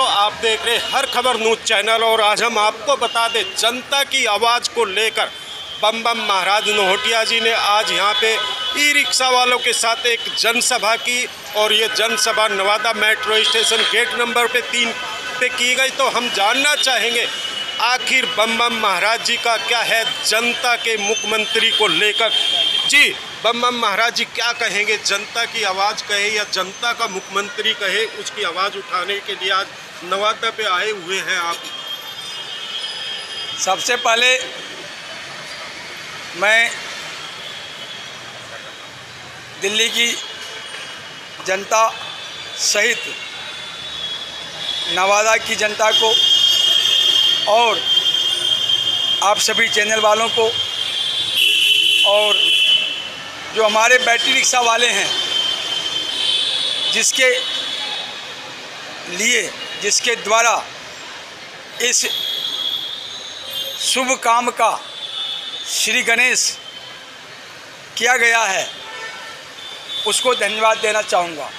दोस्तों, आप देख रहे हर खबर न्यूज़ चैनल और आज हम आपको बता दें जनता की आवाज़ को लेकर बम बम महाराज नोहटिया जी ने आज यहाँ पे ई रिक्शा वालों के साथ एक जनसभा की और ये जनसभा Nawada metro station gate number 3 पे की गई। तो हम जानना चाहेंगे आखिर बम बम महाराज जी का क्या है जनता के मुख्यमंत्री को लेकर। जी बम बम महाराज जी क्या कहेंगे, जनता की आवाज़ कहे या जनता का मुख्यमंत्री कहे, उसकी आवाज़ उठाने के लिए आज नवादा पे आए हुए हैं आप। सबसे पहले मैं दिल्ली की जनता सहित नवादा की जनता को और आप सभी चैनल वालों को और जो हमारे बैटरी रिक्शा वाले हैं जिसके द्वारा इस शुभ काम का श्री गणेश किया गया है, उसको धन्यवाद देना चाहूँगा।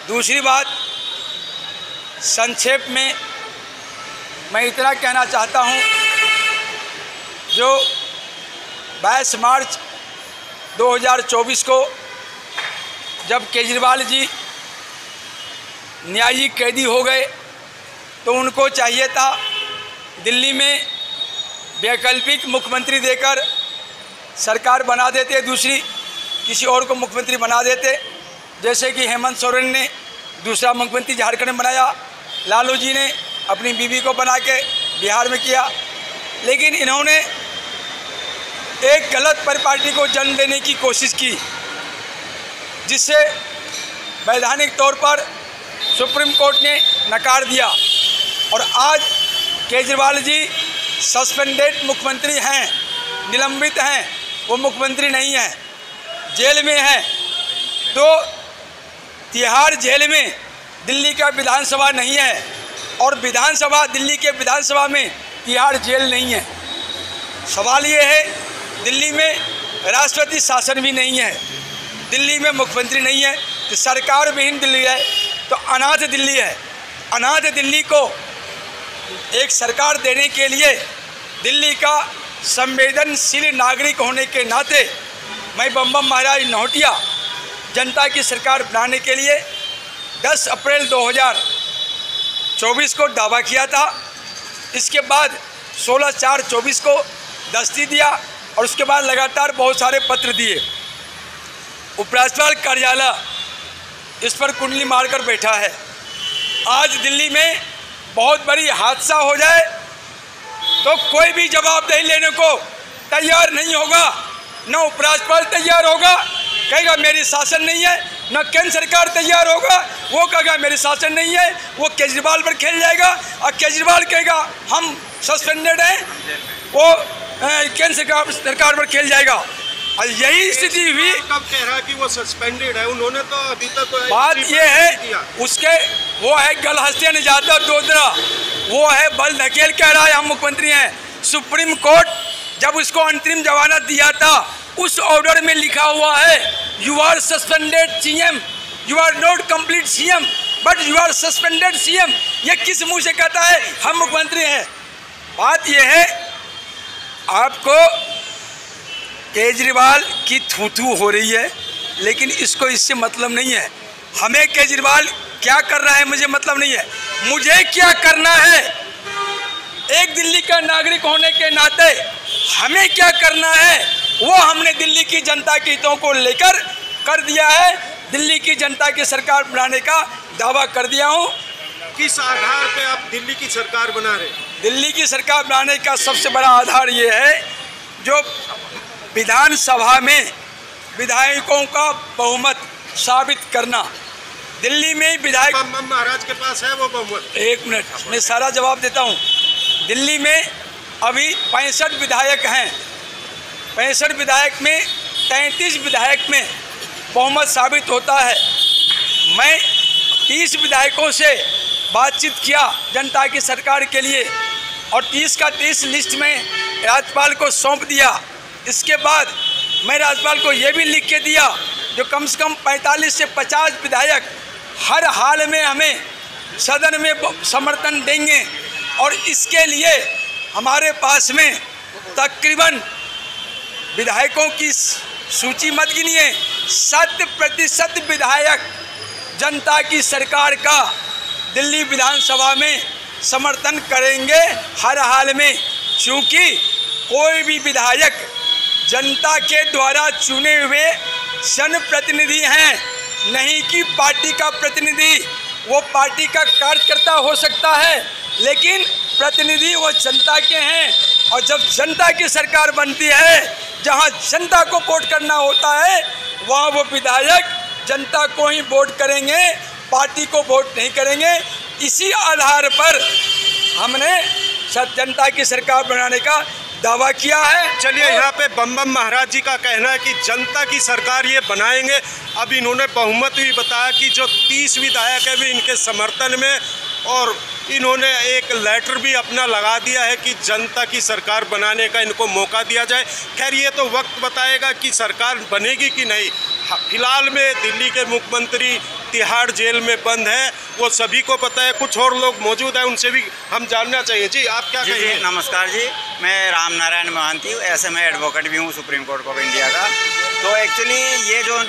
दूसरी बात, संक्षेप में मैं इतना कहना चाहता हूँ, जो 22 मार्च 2024 को जब केजरीवाल जी न्यायिक कैदी हो गए तो उनको चाहिए था दिल्ली में वैकल्पिक मुख्यमंत्री देकर सरकार बना देते, दूसरी किसी और को मुख्यमंत्री बना देते। जैसे कि हेमंत सोरेन ने दूसरा मुख्यमंत्री झारखंड में बनाया, लालू जी ने अपनी बीवी को बना के बिहार में किया, लेकिन इन्होंने एक गलत परिपाटी को जन्म देने की कोशिश की, जिससे वैधानिक तौर पर सुप्रीम कोर्ट ने नकार दिया और आज केजरीवाल जी सस्पेंडेड मुख्यमंत्री हैं, निलंबित हैं, वो मुख्यमंत्री नहीं हैं, जेल में हैं। तो तिहाड़ जेल में दिल्ली का विधानसभा नहीं है और विधानसभा दिल्ली के विधानसभा में तिहाड़ जेल नहीं है। सवाल ये है, दिल्ली में राष्ट्रपति शासन भी नहीं है, दिल्ली में मुख्यमंत्री नहीं है, तो सरकार विहीन दिल्ली है, तो अनाथ दिल्ली है। अनाथ दिल्ली को एक सरकार देने के लिए दिल्ली का संवेदनशील नागरिक होने के नाते मैं बम बम महाराज नोहटिया जनता की सरकार बनाने के लिए 10 अप्रैल 2024 को दावा किया था। इसके बाद 16/4/24 को दस्ती दिया और उसके बाद लगातार बहुत सारे पत्र दिए। उपराज्यपाल कार्यालय इस पर कुंडली मारकर बैठा है। आज दिल्ली में बहुत बड़ी हादसा हो जाए तो कोई भी जवाबदेही लेने को तैयार नहीं होगा, न उपराज्यपाल तैयार होगा, कहेगा मेरी शासन नहीं है, न केंद्र सरकार तैयार होगा, वो कहेगा मेरी शासन नहीं है, वो केजरीवाल पर खेल जाएगा और केजरीवाल कहेगा हम सस्पेंडेड हैं, वो केंद्र सरकार पर खेल जाएगा। और यही स्थिति हुई। कब कह रहा है कि वो सस्पेंडेड है? उन्होंने तो अभी तक बात ये है उसके, वो है गलहस्ते निजाता दोदरा, वो है बल धकेल कह रहा है हम मुख्यमंत्री हैं। सुप्रीम कोर्ट जब उसको अंतरिम जमानत दिया था उस ऑर्डर में लिखा हुआ है you are suspended CM, you are not complete CM but you are suspended CM. ये किस मुंह से कहता है हम मुख्यमंत्री हैं? बात ये है, आपको केजरीवाल की थू हो रही है, लेकिन इसको इससे मतलब नहीं है। हमें केजरीवाल क्या कर रहा है मुझे मतलब नहीं है, मुझे क्या करना है एक दिल्ली का नागरिक होने के नाते हमें क्या करना है वो हमने दिल्ली की जनता के हितों को लेकर कर दिया है। दिल्ली की जनता की सरकार बनाने का दावा कर दिया हूँ। किस आधार पे आप दिल्ली की सरकार बना रहे हैं? दिल्ली की सरकार बनाने का सबसे बड़ा आधार ये है, जो विधानसभा में विधायकों का बहुमत साबित करना। दिल्ली में विधायक बम बम महाराज के पास है वो बहुमत। एक मिनट, मैं सारा जवाब देता हूँ। दिल्ली में अभी 65 विधायक हैं, 65 विधायक में 33 विधायक में बहुमत साबित होता है। मैं 30 विधायकों से बातचीत किया जनता की सरकार के लिए और 30 का 30 लिस्ट में राज्यपाल को सौंप दिया। इसके बाद मैं राज्यपाल को ये भी लिख के दिया जो कम से कम 45 से 50 विधायक हर हाल में हमें सदन में समर्थन देंगे। और इसके लिए हमारे पास में तकरीबन विधायकों की सूची मत गिनिए, 100% विधायक जनता की सरकार का दिल्ली विधानसभा में समर्थन करेंगे हर हाल में, क्योंकि कोई भी विधायक जनता के द्वारा चुने हुए जनप्रतिनिधि हैं, नहीं कि पार्टी का प्रतिनिधि। वो पार्टी का कार्यकर्ता हो सकता है, लेकिन प्रतिनिधि वो जनता के हैं। और जब जनता की सरकार बनती है, जहां जनता को वोट करना होता है, वहां वो विधायक जनता को ही वोट करेंगे, पार्टी को वोट नहीं करेंगे। इसी आधार पर हमने जनता की सरकार बनाने का दावा किया है। चलिए, यहाँ पे बम बम महाराज जी का कहना है कि जनता की सरकार ये बनाएंगे। अब इन्होंने बहुमत भी बताया कि जो 30 विधायक है भी इनके समर्थन में, और इन्होंने एक लेटर भी अपना लगा दिया है कि जनता की सरकार बनाने का इनको मौका दिया जाए। खैर, ये तो वक्त बताएगा कि सरकार बनेगी कि नहीं। फिलहाल में दिल्ली के मुख्यमंत्री तिहाड़ जेल में बंद है, वो सभी को पता है। कुछ और लोग मौजूद हैं, उनसे भी हम जानना चाहिए। जी, आप क्या कहेंगे? नमस्कार जी, मैं राम नारायण महांती, ऐसे मैं एडवोकेट भी हूँ सुप्रीम कोर्ट ऑफ इंडिया का। तो एक्चुअली ये जो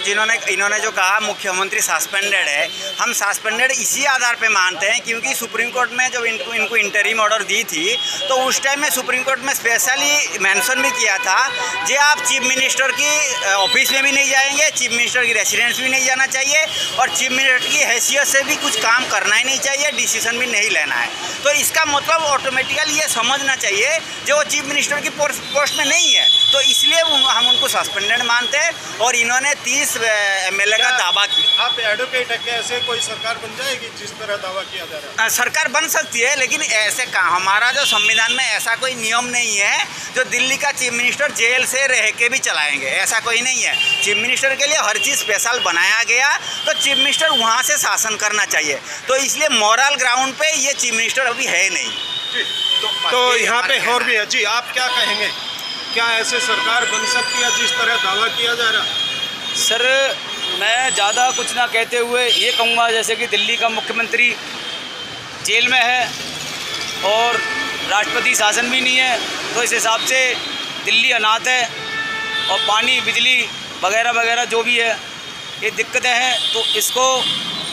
इन्होंने जो कहा मुख्यमंत्री सस्पेंडेड है, हम सस्पेंडेड इसी आधार पे मानते हैं क्योंकि सुप्रीम कोर्ट में जब इनको इंटरिम ऑर्डर दी थी, तो उस टाइम में सुप्रीम कोर्ट में स्पेशली मेंशन भी किया था जे आप चीफ मिनिस्टर की ऑफिस में भी नहीं जाएंगे, चीफ मिनिस्टर की रेसिडेंस भी नहीं जाना चाहिए, और चीफ मिनिस्टर की हैसियत से भी कुछ काम करना ही नहीं चाहिए, डिसीजन भी नहीं लेना है। तो इसका मतलब ऑटोमेटिकली ये समझना चाहिए जो चीफ मिनिस्टर की पोस्ट में नहीं है, तो इसलिए हम उनको सस्पेंडेड मानते हैं। और इन्होंने 30 MLA का दावा किया। आप एडवोकेट है, क्या ऐसे कोई सरकार बन जाएगी जिस तरह दावा किया जा रहा है? सरकार बन सकती है, लेकिन ऐसे हमारा जो संविधान में ऐसा कोई नियम नहीं है जो दिल्ली का चीफ मिनिस्टर जेल से रह के भी चलाएंगे, ऐसा कोई नहीं है। चीफ मिनिस्टर के लिए हर चीज़ स्पेशल बनाया गया, तो चीफ मिनिस्टर वहाँ से शासन करना चाहिए। तो इसलिए मॉरल ग्राउंड पे ये चीफ मिनिस्टर अभी है नहीं। तो यहाँ पे और भी है। जी, आप क्या कहेंगे? क्या ऐसे सरकार बन सकती है जिस तरह दावा किया जा रहा? सर, मैं ज़्यादा कुछ ना कहते हुए ये कहूँगा, जैसे कि दिल्ली का मुख्यमंत्री जेल में है और राष्ट्रपति शासन भी नहीं है, तो इस हिसाब से दिल्ली अनाथ है और पानी, बिजली वगैरह वगैरह जो भी है ये दिक्कतें हैं। तो इसको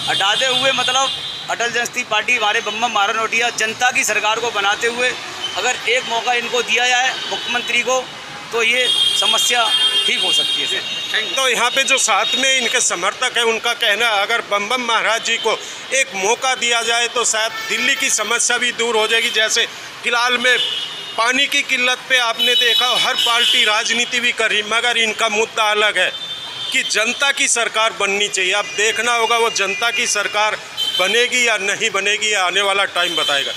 हटाते हुए, मतलब अटल जनशक्ति पार्टी, हमारे बम बम महाराज नोटिया जनता की सरकार को बनाते हुए अगर एक मौका इनको दिया जाए मुख्यमंत्री को, तो ये समस्या ठीक हो सकती है सर। तो यहाँ पे जो साथ में इनके समर्थक हैं, उनका कहना है अगर बम बम महाराज जी को एक मौका दिया जाए तो शायद दिल्ली की समस्या भी दूर हो जाएगी। जैसे फिलहाल में पानी की किल्लत पे आपने देखा हर पार्टी राजनीति भी करी, मगर इनका मुद्दा अलग है कि जनता की सरकार बननी चाहिए। अब देखना होगा वो जनता की सरकार बनेगी या नहीं बनेगी, या आने वाला टाइम बताएगा।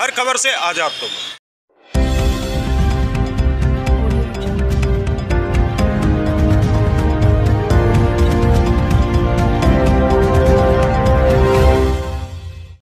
हर खबर से आजाद तो।